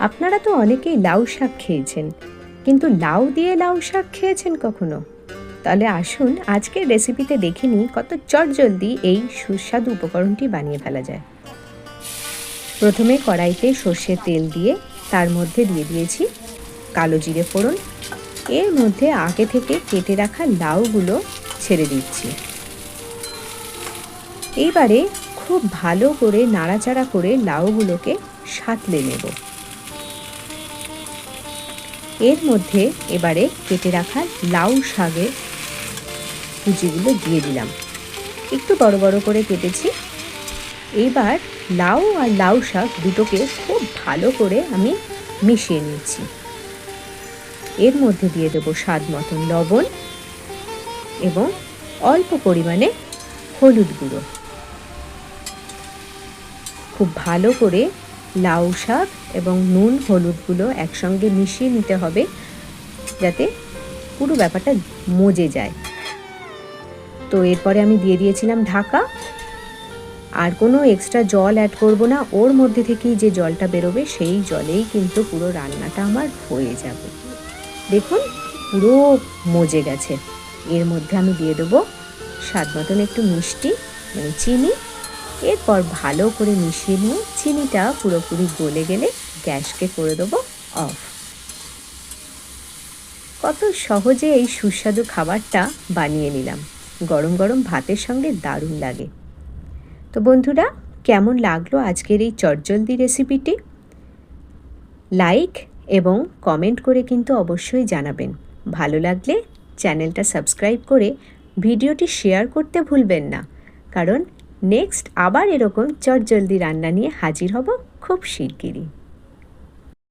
আপনারা তো অনেকেই লাউ শাক খেয়েছেন, কিন্তু লাউ দিয়ে লাউ শাক খেয়েছেন কখনো? তাহলে আসুন আজকের রেসিপিতে দেখে নিই কত চটজলদি এই সুস্বাদু উপকরণটি বানিয়ে ফেলা যায়। প্রথমে কড়াইতে সর্ষের তেল দিয়ে তার মধ্যে দিয়ে দিয়েছি কালো জিরে ফোড়ন। এর মধ্যে আগে থেকে কেটে রাখা লাউগুলো ছেড়ে দিচ্ছি। এইবারে খুব ভালো করে নাড়াচাড়া করে লাউগুলোকে সাঁতলে নেব। এর মধ্যে এবারে কেটে রাখা লাউ শাকের কুচিগুলো দিয়ে দিলাম, একটু বড় বড় করে কেটেছি। এবার লাউ আর লাউ শাক দুটোকে খুব ভালো করে আমি মিশিয়ে নিচ্ছি। এর মধ্যে দিয়ে দেবো স্বাদ মতন লবণ এবং অল্প পরিমাণে হলুদ গুঁড়ো। খুব ভালো করে লাউ শাক এবং নুন হলুদগুলো একসঙ্গে মিশিয়ে নিতে হবে, যাতে পুরো ব্যাপারটা মজে যায়। তো এরপরে আমি দিয়ে দিয়েছিলাম ঢাকা। আর কোনো এক্সট্রা জল অ্যাড করব না, ওর মধ্যে থেকেই যে জলটা বেরোবে সেই জলেই কিন্তু পুরো রান্নাটা আমার হয়ে যাবে। দেখুন পুরো মজে গেছে। এর মধ্যে আমি দিয়ে দেবো স্বাদ মতন একটু মিষ্টি মানে চিনি। এরপর ভালো করে মিশিয়ে নিয়ে চিনিটা পুরোপুরি গলে গেলে গ্যাসকে করে দেবো অফ। কত সহজে এই সুস্বাদু খাবারটা বানিয়ে নিলাম। গরম গরম ভাতের সঙ্গে দারুণ লাগে। তো বন্ধুরা, কেমন লাগলো আজকের এই চটজলদি রেসিপিটি? লাইক এবং কমেন্ট করে কিন্তু অবশ্যই জানাবেন। ভালো লাগলে চ্যানেলটা সাবস্ক্রাইব করে ভিডিওটি শেয়ার করতে ভুলবেন না, কারণ নেক্সট আবার এরকম চটজলদি রান্না নিয়ে হাজির হব খুব শিগগিরই।